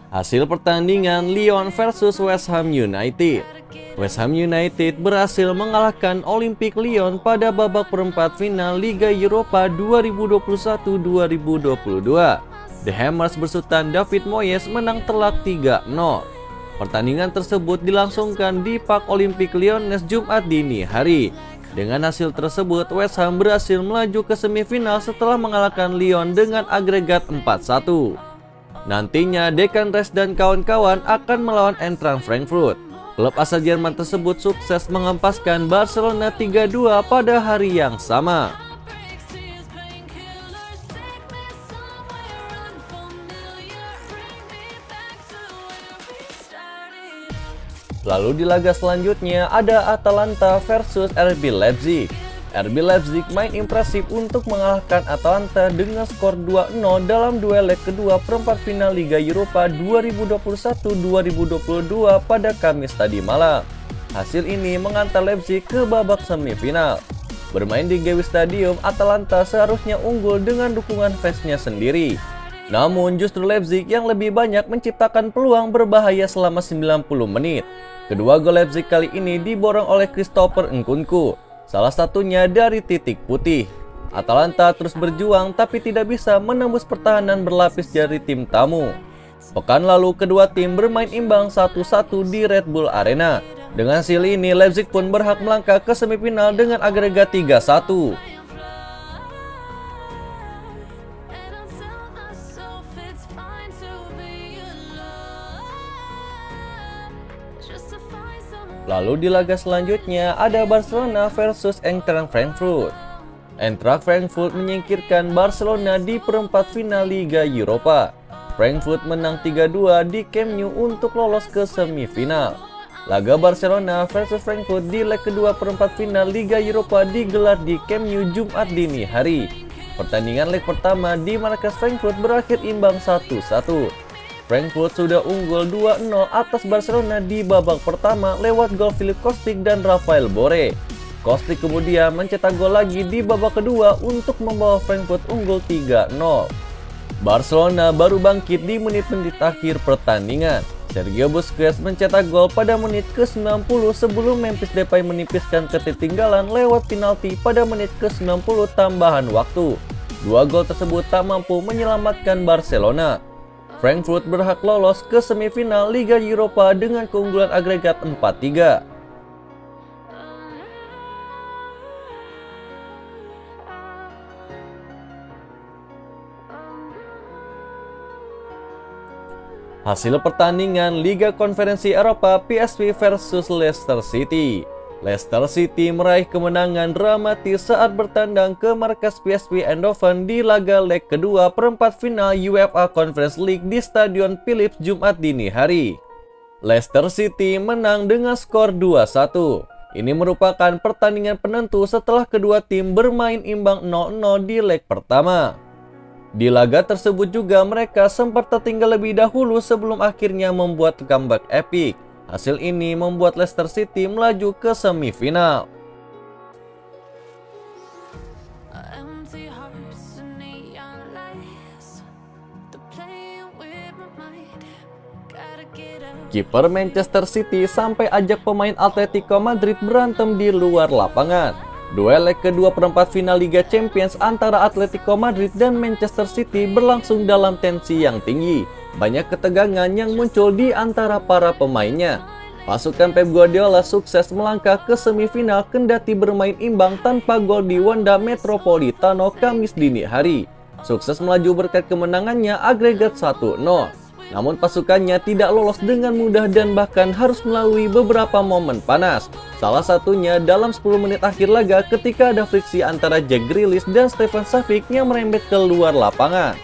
Hasil pertandingan Lyon versus West Ham United. West Ham United berhasil mengalahkan Olympique Lyon pada babak perempat final Liga Eropa 2021-2022. The Hammers bersutan David Moyes menang telak 3-0. Pertandingan tersebut dilangsungkan di Parc Olympique Lyonnais Jumat dini hari. Dengan hasil tersebut, West Ham berhasil melaju ke semifinal setelah mengalahkan Lyon dengan agregat 4-1. Nantinya, Declan Rice dan kawan-kawan akan melawan Eintracht Frankfurt. Klub asal Jerman tersebut sukses menghempaskan Barcelona 3-2 pada hari yang sama. Lalu di laga selanjutnya ada Atalanta versus RB Leipzig. RB Leipzig main impresif untuk mengalahkan Atalanta dengan skor 2-0 dalam duel leg kedua perempat final Liga Eropa 2021-2022 pada Kamis tadi malam. Hasil ini mengantar Leipzig ke babak semifinal. Bermain di GW Stadium, Atalanta seharusnya unggul dengan dukungan fansnya sendiri. Namun justru Leipzig yang lebih banyak menciptakan peluang berbahaya selama 90 menit. Kedua gol Leipzig kali ini diborong oleh Christopher Nkunku, salah satunya dari titik putih. Atalanta terus berjuang tapi tidak bisa menembus pertahanan berlapis dari tim tamu. Pekan lalu kedua tim bermain imbang 1-1 di Red Bull Arena. Dengan hasil ini Leipzig pun berhak melangkah ke semifinal dengan agregat 3-1. Lalu di laga selanjutnya ada Barcelona versus Eintracht Frankfurt. Eintracht Frankfurt menyingkirkan Barcelona di perempat final Liga Eropa. Frankfurt menang 3-2 di Camp Nou untuk lolos ke semifinal. Laga Barcelona versus Frankfurt di leg kedua perempat final Liga Eropa digelar di Camp Nou Jumat dini hari. Pertandingan leg pertama di markas Frankfurt berakhir imbang 1-1. Frankfurt sudah unggul 2-0 atas Barcelona di babak pertama lewat gol Philipp Kostic dan Rafael Borré. Kostic kemudian mencetak gol lagi di babak kedua untuk membawa Frankfurt unggul 3-0. Barcelona baru bangkit di menit-menit akhir pertandingan. Sergio Busquets mencetak gol pada menit ke-90 sebelum Memphis Depay menipiskan ketertinggalan lewat penalti pada menit ke-90 tambahan waktu. Dua gol tersebut tak mampu menyelamatkan Barcelona. Frankfurt berhak lolos ke semifinal Liga Eropa dengan keunggulan agregat 4-3. Hasil pertandingan Liga Konferensi Eropa PSV versus Leicester City. Leicester City meraih kemenangan dramatis saat bertandang ke markas PSV Eindhoven di laga leg kedua perempat final UEFA Conference League di Stadion Philips Jumat dini hari. Leicester City menang dengan skor 2-1. Ini merupakan pertandingan penentu setelah kedua tim bermain imbang 0-0 di leg pertama. Di laga tersebut juga mereka sempat tertinggal lebih dahulu sebelum akhirnya membuat comeback epic. Hasil ini membuat Leicester City melaju ke semifinal. Kiper Manchester City sampai ajak pemain Atletico Madrid berantem di luar lapangan. Duel leg kedua perempat final Liga Champions antara Atletico Madrid dan Manchester City berlangsung dalam tensi yang tinggi. Banyak ketegangan yang muncul di antara para pemainnya. Pasukan Pep Guardiola sukses melangkah ke semifinal kendati bermain imbang tanpa gol di Wanda Metropolitano Kamis dini hari. Sukses melaju berkat kemenangannya agregat 1-0. Namun pasukannya tidak lolos dengan mudah dan bahkan harus melalui beberapa momen panas. Salah satunya dalam 10 menit akhir laga ketika ada friksi antara Jack Grealish dan Stefan Savic yang merembet ke luar lapangan.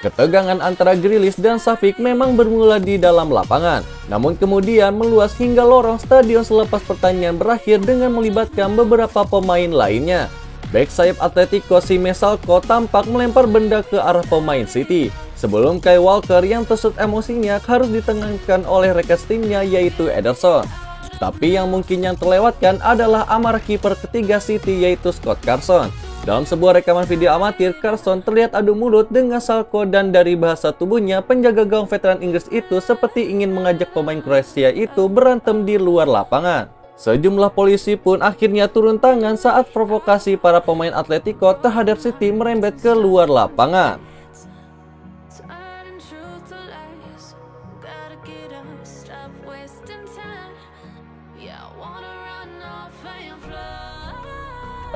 Ketegangan antara Grealish dan Savic memang bermula di dalam lapangan, namun kemudian meluas hingga lorong stadion selepas pertandingan berakhir dengan melibatkan beberapa pemain lainnya. Bek sayap Atletico si Mesalco tampak melempar benda ke arah pemain City, sebelum Kyle Walker yang tersulut emosinya harus ditengahkan oleh rekan timnya yaitu Ederson. Tapi yang mungkin yang terlewatkan adalah amarah kiper ketiga City yaitu Scott Carson. Dalam sebuah rekaman video amatir, Carson terlihat adu mulut dengan Salko dan dari bahasa tubuhnya, penjaga gawang veteran Inggris itu seperti ingin mengajak pemain Kroasia itu berantem di luar lapangan. Sejumlah polisi pun akhirnya turun tangan saat provokasi para pemain Atletico terhadap City merembet ke luar lapangan.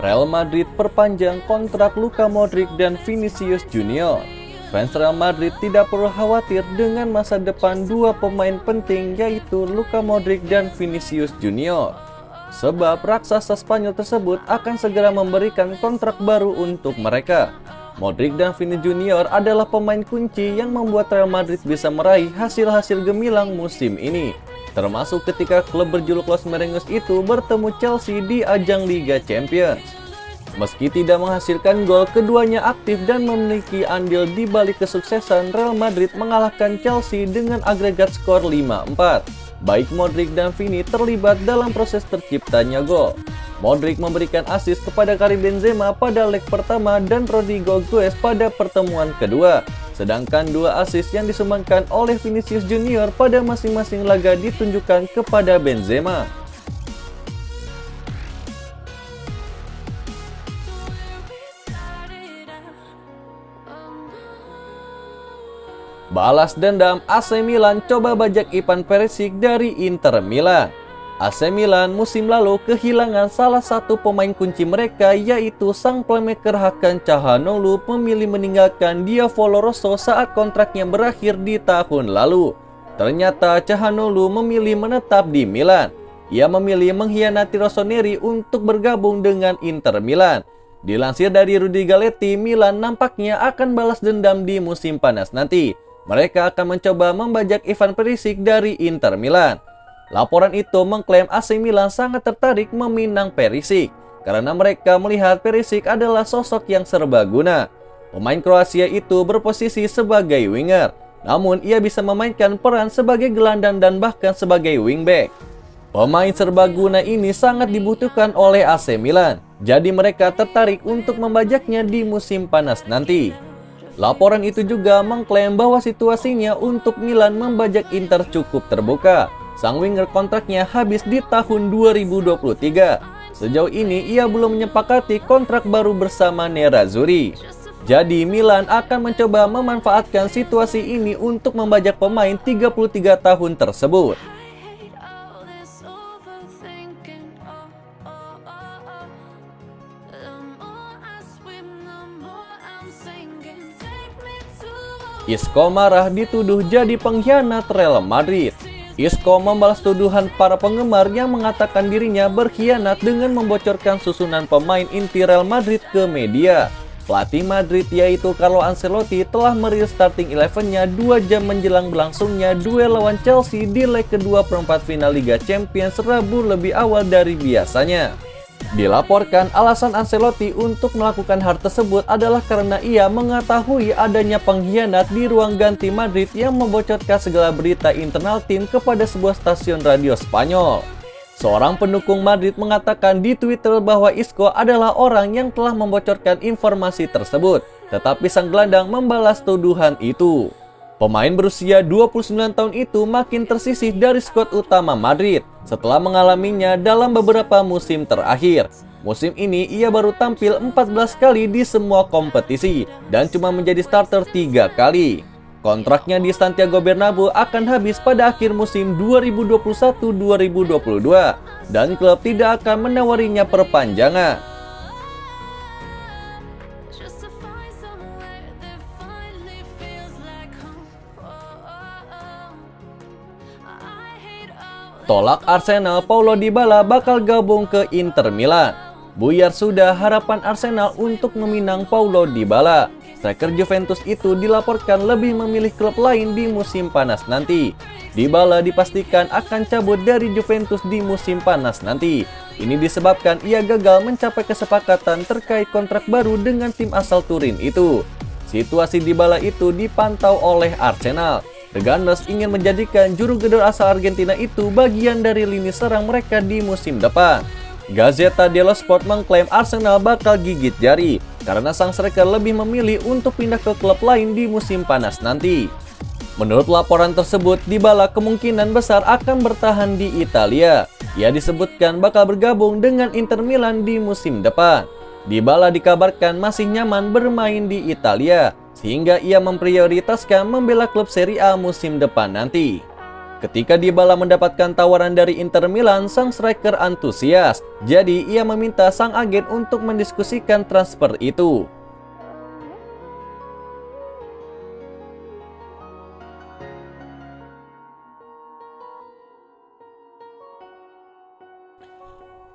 Real Madrid perpanjang kontrak Luka Modric dan Vinicius Junior. Fans Real Madrid tidak perlu khawatir dengan masa depan dua pemain penting yaitu Luka Modric dan Vinicius Junior. Sebab raksasa Spanyol tersebut akan segera memberikan kontrak baru untuk mereka. Modric dan Vini Junior adalah pemain kunci yang membuat Real Madrid bisa meraih hasil-hasil gemilang musim ini. Termasuk ketika klub berjuluk Los Merengues itu bertemu Chelsea di ajang Liga Champions. Meski tidak menghasilkan gol, keduanya aktif dan memiliki andil di balik kesuksesan Real Madrid mengalahkan Chelsea dengan agregat skor 5-4. Baik Modric dan Vini terlibat dalam proses terciptanya gol. Modric memberikan assist kepada Karim Benzema pada leg pertama dan Rodrigo Goes pada pertemuan kedua. Sedangkan dua assist yang disumbangkan oleh Vinicius Junior pada masing-masing laga ditunjukkan kepada Benzema. Balas dendam, AC Milan coba bajak Ivan Perisic dari Inter Milan. AC Milan musim lalu kehilangan salah satu pemain kunci mereka yaitu sang playmaker Hakan Çalhanoğlu memilih meninggalkan Diavolo Rosso saat kontraknya berakhir di tahun lalu. Ternyata Çalhanoğlu memilih menetap di Milan. Ia memilih mengkhianati Rossoneri untuk bergabung dengan Inter Milan. Dilansir dari Rudy Galetti, Milan nampaknya akan balas dendam di musim panas nanti. Mereka akan mencoba membajak Ivan Perisic dari Inter Milan. Laporan itu mengklaim AC Milan sangat tertarik meminang Perisic karena mereka melihat Perisic adalah sosok yang serbaguna. Pemain Kroasia itu berposisi sebagai winger, namun ia bisa memainkan peran sebagai gelandang dan bahkan sebagai wingback. Pemain serbaguna ini sangat dibutuhkan oleh AC Milan, jadi mereka tertarik untuk membajaknya di musim panas nanti. Laporan itu juga mengklaim bahwa situasinya untuk Milan membajak Inter cukup terbuka. Sang winger kontraknya habis di tahun 2023. Sejauh ini ia belum menyepakati kontrak baru bersama Nerazzurri. Jadi Milan akan mencoba memanfaatkan situasi ini untuk membajak pemain 33 tahun tersebut. Isco marah dituduh jadi pengkhianat Real Madrid. Isco membalas tuduhan para penggemar yang mengatakan dirinya berkhianat dengan membocorkan susunan pemain inti Real Madrid ke media. Pelatih Madrid yaitu Carlo Ancelotti telah merilis starting 11-nya 2 jam menjelang berlangsungnya duel lawan Chelsea di leg kedua perempat final Liga Champions Rabu lebih awal dari biasanya. Dilaporkan alasan Ancelotti untuk melakukan hal tersebut adalah karena ia mengetahui adanya pengkhianat di ruang ganti Madrid yang membocorkan segala berita internal tim kepada sebuah stasiun radio Spanyol. Seorang pendukung Madrid mengatakan di Twitter bahwa Isco adalah orang yang telah membocorkan informasi tersebut, tetapi sang gelandang membalas tuduhan itu. Pemain berusia 29 tahun itu makin tersisih dari skuad utama Madrid setelah mengalaminya dalam beberapa musim terakhir. Musim ini ia baru tampil 14 kali di semua kompetisi dan cuma menjadi starter 3 kali. Kontraknya di Santiago Bernabeu akan habis pada akhir musim 2021-2022 dan klub tidak akan menawarinya perpanjangan. Tolak Arsenal, Paulo Dybala bakal gabung ke Inter Milan. Buyar sudah harapan Arsenal untuk meminang Paulo Dybala. Striker Juventus itu dilaporkan lebih memilih klub lain di musim panas nanti. Dybala dipastikan akan cabut dari Juventus di musim panas nanti. Ini disebabkan ia gagal mencapai kesepakatan terkait kontrak baru dengan tim asal Turin itu. Situasi Dybala itu dipantau oleh Arsenal. The Gunners ingin menjadikan juru gedor asal Argentina itu bagian dari lini serang mereka di musim depan. Gazzetta dello Sport mengklaim Arsenal bakal gigit jari karena sang striker lebih memilih untuk pindah ke klub lain di musim panas nanti. Menurut laporan tersebut, Dybala kemungkinan besar akan bertahan di Italia. Ia disebutkan bakal bergabung dengan Inter Milan di musim depan. Dybala dikabarkan masih nyaman bermain di Italia, sehingga ia memprioritaskan membela klub Serie A musim depan nanti. Ketika Dybala mendapatkan tawaran dari Inter Milan, sang striker antusias. Jadi ia meminta sang agen untuk mendiskusikan transfer itu.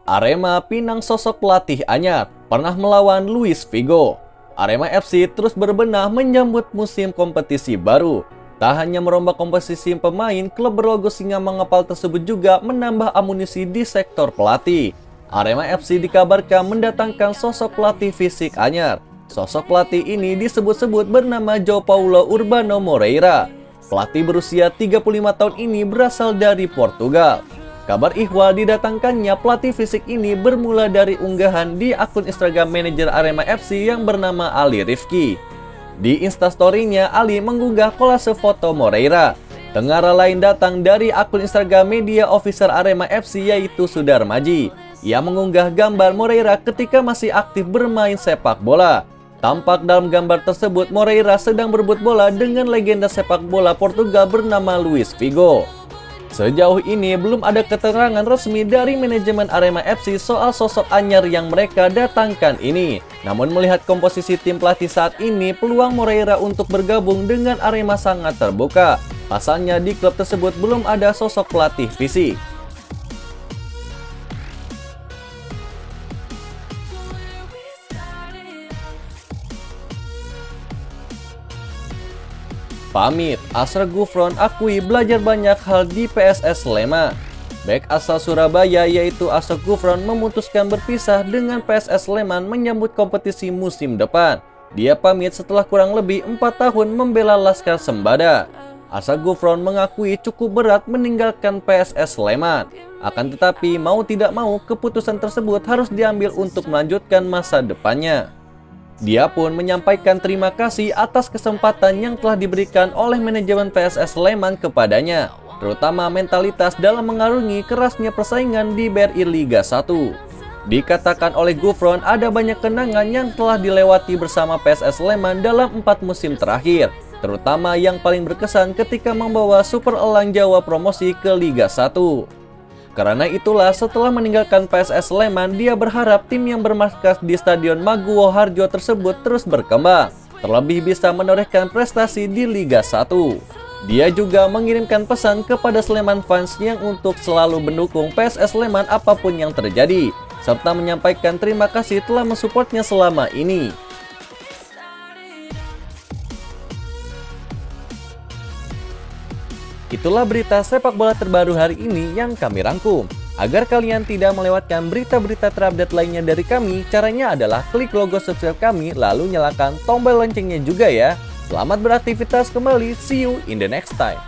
Arema pinang sosok pelatih anyar, pernah melawan Luis Figo. Arema FC terus berbenah menyambut musim kompetisi baru. Tak hanya merombak komposisi pemain, klub berlogo singa mengepal tersebut juga menambah amunisi di sektor pelatih. Arema FC dikabarkan mendatangkan sosok pelatih fisik anyar. Sosok pelatih ini disebut-sebut bernama João Paulo Urbano Moreira. Pelatih berusia 35 tahun ini berasal dari Portugal. Kabar ihwal didatangkannya pelatih fisik ini bermula dari unggahan di akun Instagram manajer Arema FC yang bernama Ali Rifki. Di instastory-nya, Ali mengunggah kolase foto Moreira. Tengara lain datang dari akun Instagram media officer Arema FC yaitu Sudar Maji. Ia mengunggah gambar Moreira ketika masih aktif bermain sepak bola. Tampak dalam gambar tersebut Moreira sedang berebut bola dengan legenda sepak bola Portugal bernama Luis Figo. Sejauh ini belum ada keterangan resmi dari manajemen Arema FC soal sosok anyar yang mereka datangkan ini. Namun melihat komposisi tim pelatih saat ini, peluang Moreira untuk bergabung dengan Arema sangat terbuka. Pasalnya di klub tersebut belum ada sosok pelatih fisik. Pamit, Ashraf Gufron akui belajar banyak hal di PSS Sleman. Bek asal Surabaya yaitu Ashraf Gufron memutuskan berpisah dengan PSS Sleman menyambut kompetisi musim depan. Dia pamit setelah kurang lebih 4 tahun membela Laskar Sembada. Ashraf Gufron mengakui cukup berat meninggalkan PSS Sleman. Akan tetapi mau tidak mau keputusan tersebut harus diambil untuk melanjutkan masa depannya. Dia pun menyampaikan terima kasih atas kesempatan yang telah diberikan oleh manajemen PSS Sleman kepadanya, terutama mentalitas dalam mengarungi kerasnya persaingan di BRI Liga 1. Dikatakan oleh Gufron ada banyak kenangan yang telah dilewati bersama PSS Sleman dalam 4 musim terakhir, terutama yang paling berkesan ketika membawa Super Elang Jawa promosi ke Liga 1. Karena itulah setelah meninggalkan PSS Sleman, dia berharap tim yang bermarkas di Stadion Maguwo Harjo tersebut terus berkembang, terlebih bisa menorehkan prestasi di Liga 1. Dia juga mengirimkan pesan kepada Sleman fans yang untuk selalu mendukung PSS Sleman apapun yang terjadi, serta menyampaikan terima kasih telah mensupportnya selama ini. Itulah berita sepak bola terbaru hari ini yang kami rangkum. Agar kalian tidak melewatkan berita-berita terupdate lainnya dari kami, caranya adalah klik logo subscribe kami lalu nyalakan tombol loncengnya juga ya. Selamat beraktivitas kembali, see you in the next time.